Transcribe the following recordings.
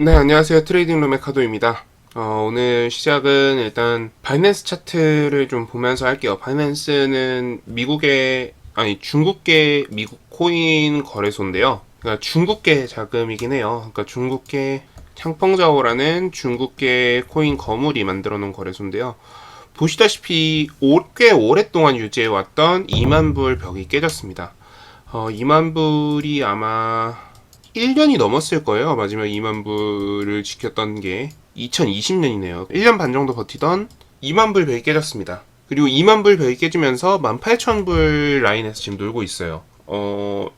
네, 안녕하세요. 트레이딩룸의 카도입니다. 오늘 시작은 일단 바이낸스 차트를 좀 보면서 할게요. 바이낸스는 중국계 미국 코인 거래소인데요. 그러니까 중국계 자금이긴 해요. 그러니까 중국계 창펑자오라는 중국계 코인 거물이 만들어 놓은 거래소인데요. 보시다시피 꽤 오랫동안 유지해왔던 2만 불 벽이 깨졌습니다. 2만 불이 아마 1년이 넘었을 거예요. 마지막 2만 불을 지켰던 게 2020년이네요. 1년 반 정도 버티던 2만 불 벽이 깨졌습니다. 그리고 2만 불 벽이 깨지면서 18,000불 라인에서 지금 놀고 있어요.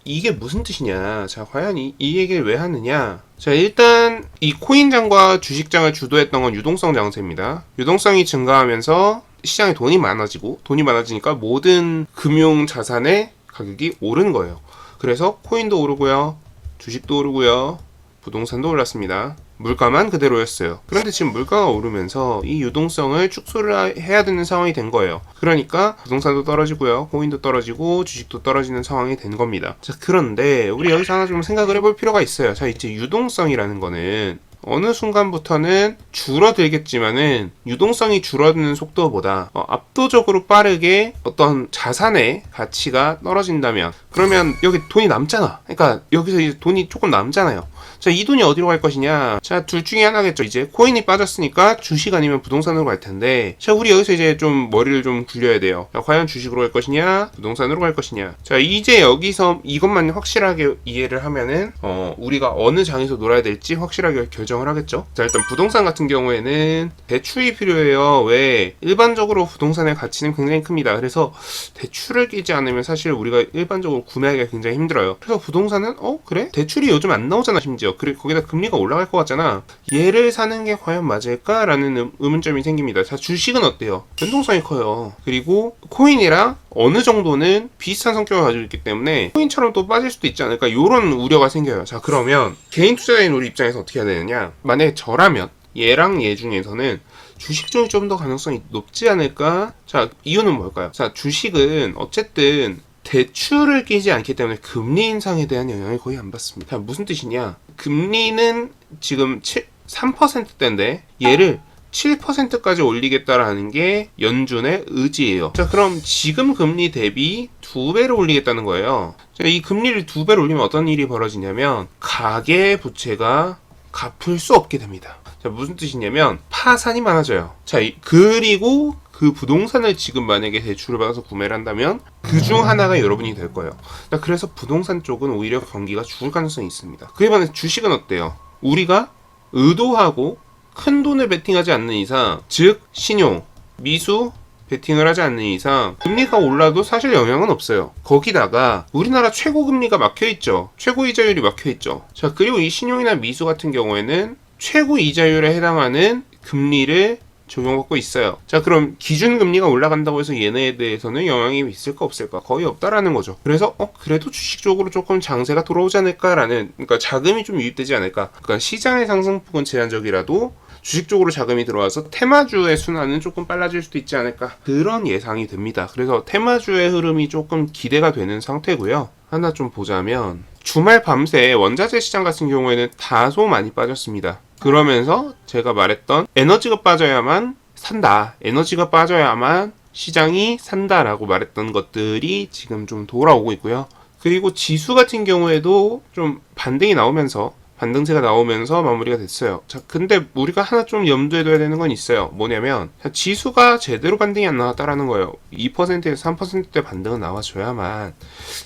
이게 무슨 뜻이냐. 자, 과연 이 얘기를 왜 하느냐. 자, 일단 이 코인장과 주식장을 주도했던 건 유동성 장세입니다. 유동성이 증가하면서 시장에 돈이 많아지고, 돈이 많아지니까 모든 금융 자산의 가격이 오르는 거예요. 그래서 코인도 오르고요, 주식도 오르고요, 부동산도 올랐습니다. 물가만 그대로였어요. 그런데 지금 물가가 오르면서 이 유동성을 축소를 해야 되는 상황이 된 거예요. 그러니까 부동산도 떨어지고요, 코인도 떨어지고, 주식도 떨어지는 상황이 된 겁니다. 자, 그런데 우리 여기서 하나 좀 생각을 해볼 필요가 있어요. 자, 이제 유동성이라는 거는 어느 순간부터는 줄어들겠지만은 유동성이 줄어드는 속도보다 압도적으로 빠르게 어떤 자산의 가치가 떨어진다면, 그러면 여기 돈이 남잖아. 그러니까 여기서 이제 돈이 조금 남잖아요. 자, 이 돈이 어디로 갈 것이냐? 자, 둘 중에 하나겠죠. 이제 코인이 빠졌으니까 주식 아니면 부동산으로 갈 텐데, 자, 우리 여기서 이제 좀 머리를 좀 굴려야 돼요. 자, 과연 주식으로 갈 것이냐, 부동산으로 갈 것이냐. 자, 이제 여기서 이것만 확실하게 이해를 하면은 우리가 어느 장에서 놀아야 될지 확실하게 결정을 하겠죠. 자, 일단 부동산 같은 경우에는 대출이 필요해요. 왜? 일반적으로 부동산의 가치는 굉장히 큽니다. 그래서 대출을 끼지 않으면 사실 우리가 일반적으로 구매하기가 굉장히 힘들어요. 그래서 부동산은 그래? 대출이 요즘 안 나오잖아, 심지어. 그리고 거기다 금리가 올라갈 것 같잖아. 얘를 사는 게 과연 맞을까라는 의문점이 생깁니다. 자, 주식은 어때요? 변동성이 커요. 그리고 코인이랑 어느 정도는 비슷한 성격을 가지고 있기 때문에 코인처럼 또 빠질 수도 있지 않을까, 이런 우려가 생겨요. 자, 그러면 개인 투자자인 우리 입장에서 어떻게 해야 되느냐. 만약에 저라면 얘랑 얘 중에서는 주식 쪽이 좀 더 가능성이 높지 않을까. 자, 이유는 뭘까요? 자, 주식은 어쨌든 대출을 끼지 않기 때문에 금리 인상에 대한 영향을 거의 안 받습니다. 무슨 뜻이냐? 금리는 지금 3%대인데 얘를 7%까지 올리겠다라는 게 연준의 의지예요. 자, 그럼 지금 금리 대비 2배로 올리겠다는 거예요. 자, 이 금리를 2배로 올리면 어떤 일이 벌어지냐면 가계 부채가 갚을 수 없게 됩니다. 자, 무슨 뜻이냐면 파산이 많아져요. 자, 그리고 그 부동산을 지금 만약에 대출을 받아서 구매를 한다면 그 중 하나가 여러분이 될 거예요. 자, 그래서 부동산 쪽은 오히려 경기가 죽을 가능성이 있습니다. 그에 반해 주식은 어때요? 우리가 의도하고 큰 돈을 베팅하지 않는 이상, 즉 신용, 미수 베팅을 하지 않는 이상 금리가 올라도 사실 영향은 없어요. 거기다가 우리나라 최고 금리가 막혀있죠. 최고 이자율이 막혀있죠. 자, 그리고 이 신용이나 미수 같은 경우에는 최고 이자율에 해당하는 금리를 적용받고 있어요. 자, 그럼 기준금리가 올라간다고 해서 얘네에 대해서는 영향이 있을까 없을까? 거의 없다라는 거죠. 그래서 그래도 주식 쪽으로 조금 장세가 돌아오지 않을까라는, 그러니까 자금이 좀 유입되지 않을까. 그러니까 시장의 상승폭은 제한적이라도 주식 쪽으로 자금이 들어와서 테마주의 순환은 조금 빨라질 수도 있지 않을까, 그런 예상이 듭니다. 그래서 테마주의 흐름이 조금 기대가 되는 상태고요. 하나 좀 보자면 주말 밤새 원자재 시장 같은 경우에는 다소 많이 빠졌습니다. 그러면서 제가 말했던 에너지가 빠져야만 산다, 에너지가 빠져야만 시장이 산다라고 말했던 것들이 지금 좀 돌아오고 있고요. 그리고 지수 같은 경우에도 좀 반등세가 나오면서 마무리가 됐어요. 자, 근데 우리가 하나 좀 염두에 둬야 되는 건 있어요. 뭐냐면, 자, 지수가 제대로 반등이 안 나왔다라는 거예요. 2%에서 3%대 반등은 나와줘야만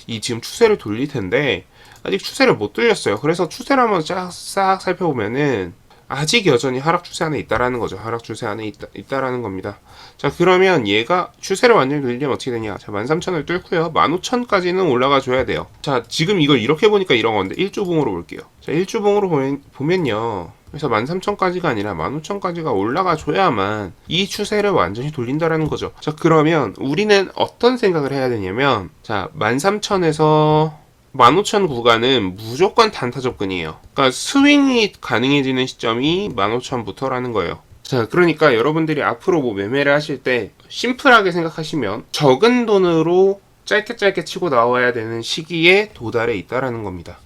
이 지금 추세를 돌릴 텐데 아직 추세를 못 돌렸어요. 그래서 추세를 한번 싹 살펴보면은 아직 여전히 하락 추세 안에 있다라는 거죠. 하락 추세 안에 있다라는 겁니다. 자, 그러면 얘가 추세를 완전히 돌리면 어떻게 되냐. 자, 13,000을 뚫고요, 15,000까지는 올라가 줘야 돼요. 자, 지금 이걸 이렇게 보니까 이런 건데 일주봉으로 볼게요. 자, 일주봉으로 보면요, 그래서 13,000까지가 아니라 15,000까지가 올라가 줘야만 이 추세를 완전히 돌린다라는 거죠. 자, 그러면 우리는 어떤 생각을 해야 되냐면, 자, 13,000에서 15,000 구간은 무조건 단타 접근이에요. 그러니까 스윙이 가능해지는 시점이 15,000부터라는 거예요. 자, 그러니까 여러분들이 앞으로 뭐 매매를 하실 때 심플하게 생각하시면 적은 돈으로 짧게 치고 나와야 되는 시기에 도달해 있다라는 겁니다.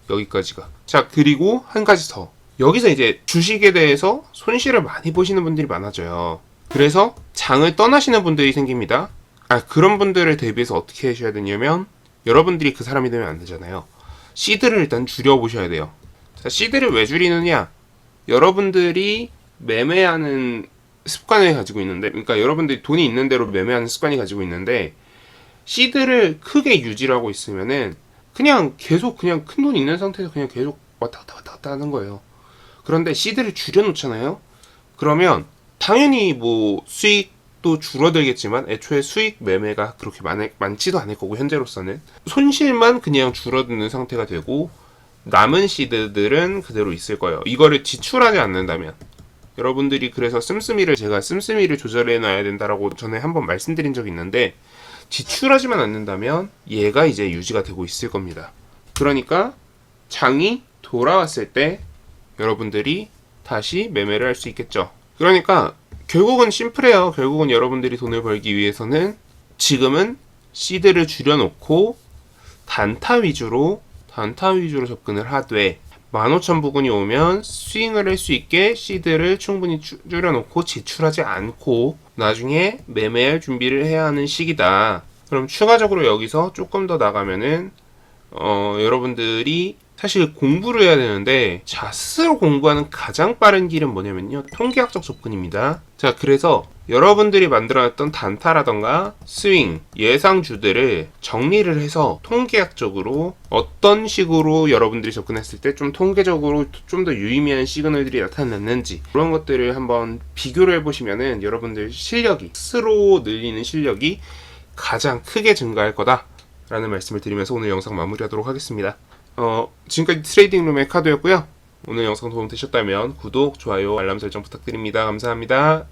여기까지가. 자, 그리고 한 가지 더. 여기서 이제 주식에 대해서 손실을 많이 보시는 분들이 많아져요. 그래서 장을 떠나시는 분들이 생깁니다. 그런 분들을 대비해서 어떻게 하셔야 되냐면, 여러분들이 그 사람이 되면 안 되잖아요. 시드를 일단 줄여보셔야 돼요. 자, 시드를 왜 줄이느냐? 여러분들이 매매하는 습관을 가지고 있는데, 그러니까 여러분들이 돈이 있는 대로 매매하는 습관이 가지고 있는데, 시드를 크게 유지를 하고 있으면은 그냥 계속 그냥 큰 돈 있는 상태에서 그냥 계속 왔다 갔다 하는 거예요. 그런데 시드를 줄여놓잖아요. 그러면 당연히 뭐 수익도 줄어들겠지만 애초에 수익 매매가 그렇게 많지도 않을 거고, 현재로서는 손실만 그냥 줄어드는 상태가 되고 남은 시드들은 그대로 있을 거예요. 이거를 지출하지 않는다면. 여러분들이 그래서 제가 씀씀이를 조절해 놔야 된다라고 전에 한번 말씀드린 적이 있는데, 지출하지만 않는다면 얘가 이제 유지가 되고 있을 겁니다. 그러니까 장이 돌아왔을 때 여러분들이 다시 매매를 할 수 있겠죠. 그러니까 결국은 심플해요. 결국은 여러분들이 돈을 벌기 위해서는 지금은 시드를 줄여놓고 단타 위주로 접근을 하되, 15,000 부근이 오면 스윙을 할 수 있게 시드를 충분히 줄여놓고 지출하지 않고 나중에 매매할 준비를 해야 하는 시기다. 그럼 추가적으로 여기서 조금 더 나가면은 여러분들이 사실 공부를 해야 되는데, 자, 스스로 공부하는 가장 빠른 길은 뭐냐면요, 통계학적 접근입니다. 자, 그래서 여러분들이 만들어놨던 단타라던가 스윙, 예상주들을 정리를 해서 통계학적으로 어떤 식으로 여러분들이 접근했을 때 좀 통계적으로 좀 더 유의미한 시그널들이 나타났는지, 그런 것들을 한번 비교를 해보시면은 여러분들 실력이, 스스로 늘리는 실력이 가장 크게 증가할 거다 라는 말씀을 드리면서 오늘 영상 마무리하도록 하겠습니다. 지금까지 트레이딩룸의 카드였고요. 오늘 영상 도움 되셨다면 구독, 좋아요, 알람 설정 부탁드립니다. 감사합니다.